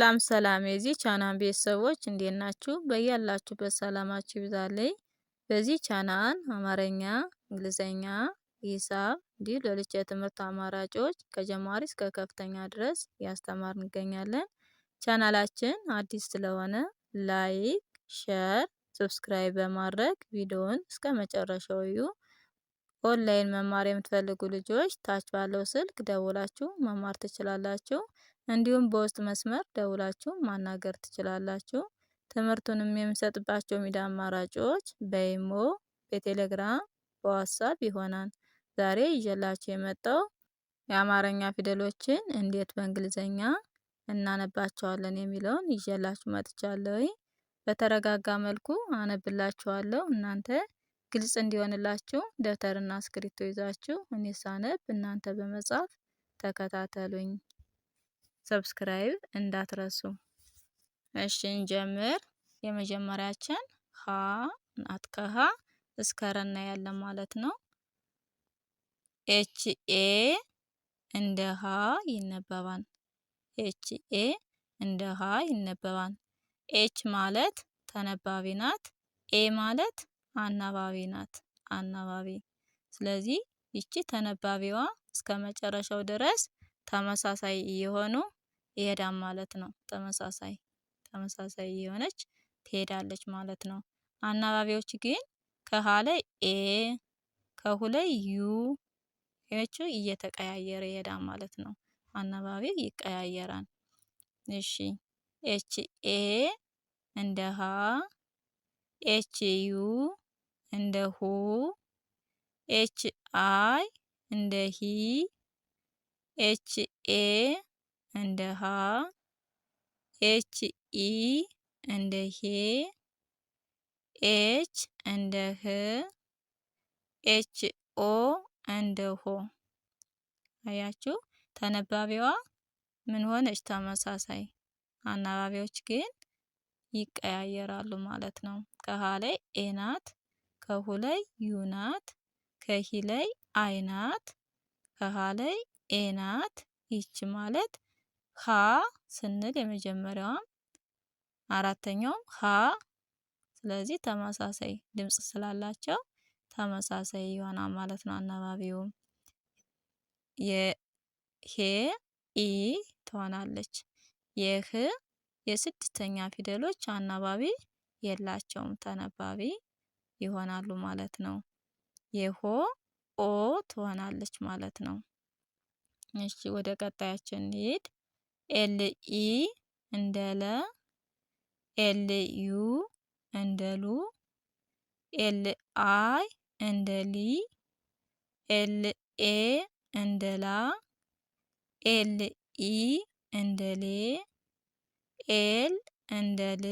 ሰላም ሰላም የዚህ ቻናል ቤተሰቦች እንዴት ናችሁ? በያላችሁበት ሰላማችሁ ይብዛልኝ። በዚህ ቻናል አማርኛ፣ እንግሊዘኛ፣ ሂሳብ እንዲሁም ሌሎች የትምህርት አማራጮች ከጀማሪ እስከ ከፍተኛ ድረስ ያስተማር እንገኛለን። ቻናላችን አዲስ ስለሆነ ላይክ፣ ሼር፣ ሰብስክራይብ በማድረግ ቪዲዮውን እስከ መጨረሻው እዩ። ኦንላይን መማር የምትፈልጉ ልጆች ታች ባለው ስልክ ደውላችሁ መማር ትችላላችሁ። እንዲሁም በውስጥ መስመር ደውላችሁ ማናገር ትችላላችሁ። ትምህርቱንም የምንሰጥባቸው ሚዲያ አማራጮች በኢሞ፣ በቴሌግራም፣ በዋትስአፕ ይሆናል። ዛሬ ይዤላችሁ የመጣው የአማርኛ ፊደሎችን እንዴት በእንግሊዘኛ እናነባቸዋለን የሚለውን ይዤላችሁ መጥቻለሁ። በተረጋጋ መልኩ አነብላችኋለሁ። እናንተ ግልጽ እንዲሆንላችሁ ደብተርና እስክሪብቶ ይዛችሁ እኔ ሳነብ እናንተ በመጻፍ ተከታተሉኝ። ሰብስክራይብ እንዳትረሱ። እሺ እንጀምር። የመጀመሪያችን ሀ ናት። ከሀ እስከ ረ እናያለን ማለት ነው። ኤች ኤ እንደ ሀ ይነበባል። ኤች ኤ እንደ ሀ ይነበባል። ኤች ማለት ተነባቢ ናት። ኤ ማለት አናባቢ ናት። አናባቢ። ስለዚህ ይቺ ተነባቢዋ እስከ መጨረሻው ድረስ ተመሳሳይ እየሆኑ ይሄዳል ማለት ነው። ተመሳሳይ እየሆነች ትሄዳለች ማለት ነው። አናባቢዎች ግን ከሀ ላይ ኤ፣ ከሁ ላይ ዩ እየተቀያየረ ይሄዳል ማለት ነው። አናባቢ ይቀያየራል። እሺ ኤች ኤ እንደ ሀ፣ ኤች ዩ እንደ ሁ፣ ኤች አይ እንደ ሂ፣ ኤች ኤ እንደ ሀ፣ ኤች ኢ እንደ ሄ፣ ኤች እንደ ህ፣ ኤች ኦ እንደ ሆ። አያችሁ ተነባቢዋ ምን ሆነች? ተመሳሳይ። አናባቢዎች ግን ይቀያየራሉ ማለት ነው። ከሀ ላይ ኤ ናት፣ ከሁ ላይ ዩ ናት፣ ከሂ ላይ አይ ናት፣ ከሀ ላይ ኤ ናት። ይች ማለት ሀ ስንል የመጀመሪያዋም አራተኛውም ሀ። ስለዚህ ተመሳሳይ ድምጽ ስላላቸው ተመሳሳይ ይሆናል ማለት ነው። አናባቢውም የሄ ኢ ትሆናለች። የህ የስድስተኛ ፊደሎች አናባቢ የላቸውም፣ ተነባቢ ይሆናሉ ማለት ነው። የሆ ኦ ትሆናለች ማለት ነው። እሺ ወደ ቀጣያችን እንሂድ። ኤል ኢ እንደ ለ፣ ኤል ዩ እንደ ሉ፣ ኤል አይ እንደ ሊ፣ ኤል ኤ እንደ ላ፣ ኤል ኢ እንደ ሌ፣ ኤል እንደ ል፣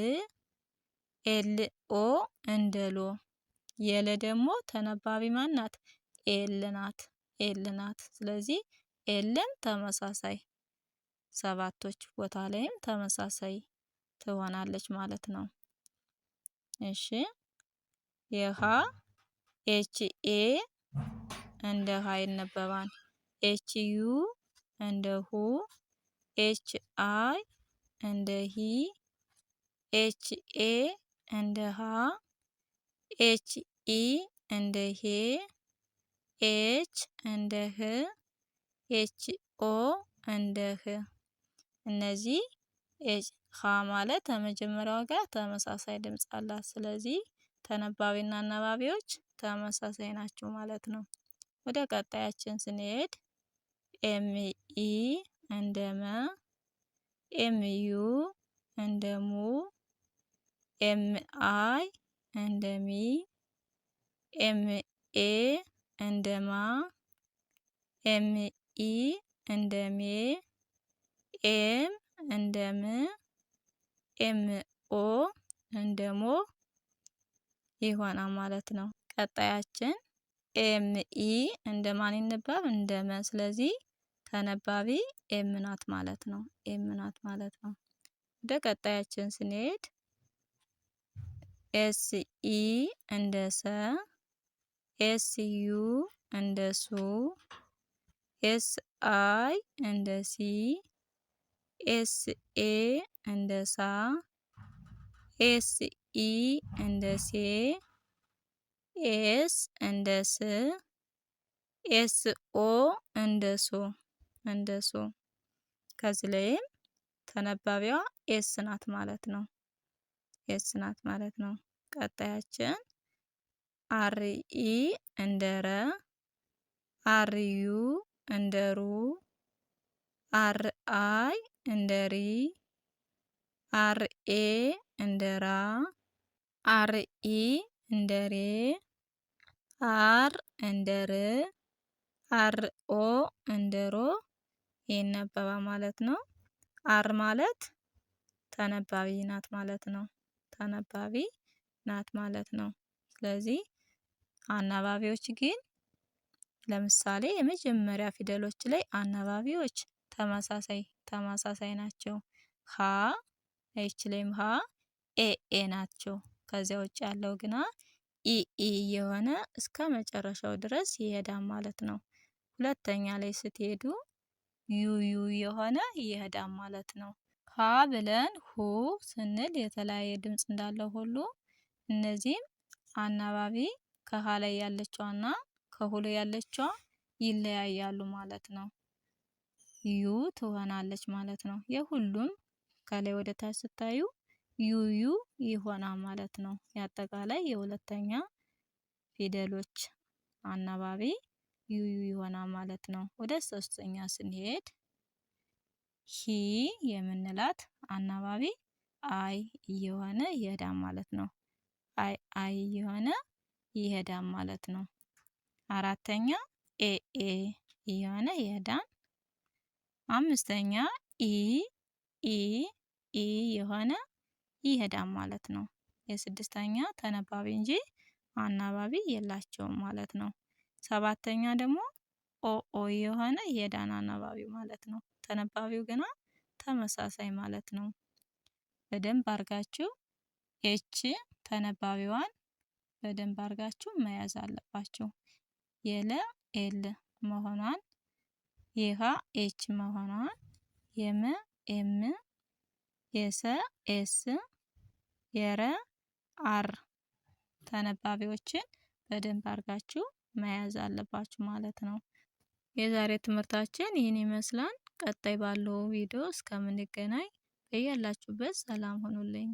ኤል ኦ እንደ ሎ። የለ ደግሞ ተነባቢ ማን ናት? ኤል ናት። ኤል ናት። ስለዚህ ኤልም ተመሳሳይ ሰባቶች ቦታ ላይም ተመሳሳይ ትሆናለች ማለት ነው። እሺ የሀ ኤች ኤ እንደ ሀ ይነበባል። ኤች ዩ እንደ ሁ፣ ኤች አይ እንደ ሂ፣ ኤች ኤ እንደ ሀ፣ ኤች ኢ እንደ ሄ፣ ኤች እንደ ህ፣ ኤች ኦ እንደ ህ። እነዚህ ሀ ማለት ከመጀመሪያው ጋር ተመሳሳይ ድምጽ አላት። ስለዚህ ተነባቢና አናባቢዎች ተመሳሳይ ናቸው ማለት ነው። ወደ ቀጣያችን ስንሄድ ኤም ኢ እንደ መ፣ ኤም ዩ እንደ ሙ፣ ኤም አይ እንደ ሚ፣ ኤም ኤ እንደ ማ፣ ኤም ኢ እንደ ሜ፣ ኤም እንደ ም፣ ኤም ኦ እንደ ሞ ይሆናል ማለት ነው። ቀጣያችን ኤም ኢ እንደ ማን ይነበብ? እንደ መ። ስለዚህ ተነባቢ ኤም ናት ማለት ነው። ኤም ናት ማለት ነው። ወደ ቀጣያችን ስንሄድ ኤስ ኢ እንደ ሰ፣ ኤስ ዩ እንደ ሱ፣ ኤስ አይ እንደ ሲ፣ ኤስ ኤ እንደ ሳ፣ ኤስ ኢ እንደ ሴ፣ ኤስ እንደ ስ፣ ኤስ ኦ እንደ ሶ። ከዚህ ላይም ተነባቢዋ ኤስ ናት ማለት ነው። ኤስ ናት ማለት ነው። ቀጣያችን አር ኢ እንደ ረ፣ አር ዩ እንደ ሩ፣ አር አይ እንደ ሪ፣ አር ኤ እንደ ራ፣ አር ኢ እንደ ሬ፣ አር እንደ ር፣ አር ኦ እንደ ሮ ይነበባል ማለት ነው። አር ማለት ተነባቢ ናት ማለት ነው። ተነባቢ ናት ማለት ነው። ስለዚህ አናባቢዎች ግን ለምሳሌ የመጀመሪያ ፊደሎች ላይ አናባቢዎች ተመሳሳይ ናቸው። ሀ ይች ላይም ሀ ኤ ናቸው። ከዚያ ውጭ ያለው ግና ኢ የሆነ እስከ መጨረሻው ድረስ ይሄዳል ማለት ነው። ሁለተኛ ላይ ስትሄዱ ዩ የሆነ ይሄዳል ማለት ነው። ሀ ብለን ሁ ስንል የተለያየ ድምፅ እንዳለው ሁሉ እነዚህም አናባቢ ከሀ ላይ ያለችዋና ከሁ ላይ ያለችዋ ይለያያሉ ማለት ነው። ዩ ትሆናለች ማለት ነው። የሁሉም ከላይ ወደ ታች ስታዩ ዩ ይሆናል ማለት ነው። የአጠቃላይ የሁለተኛ ፊደሎች አናባቢ ዩ ይሆናል ማለት ነው። ወደ ሶስተኛ ስንሄድ ሂ የምንላት አናባቢ አይ እየሆነ ይሄዳል ማለት ነው። አይ እየሆነ ይሄዳል ማለት ነው። አራተኛ ኤ እየሆነ ይሄዳል። አምስተኛ ኢ የሆነ ይሄዳል ማለት ነው። የስድስተኛ ተነባቢ እንጂ አናባቢ የላቸውም ማለት ነው። ሰባተኛ ደግሞ ኦ የሆነ ይሄዳል አናባቢው ማለት ነው። ተነባቢው ግና ተመሳሳይ ማለት ነው። በደንብ አርጋችሁ ኤች ተነባቢዋን በደንብ አርጋችሁ መያዝ አለባችሁ። የለ ኤል መሆኗን፣ የሃ ኤች መሆኗን፣ የመ ኤም፣ የሰ ኤስ፣ የረ አር ተነባቢዎችን በደንብ አርጋችሁ መያዝ አለባችሁ ማለት ነው። የዛሬ ትምህርታችን ይህን ይመስላል። ቀጣይ ባለው ቪዲዮ እስከምንገናኝ በያላችሁበት ሰላም ሁኑልኝ።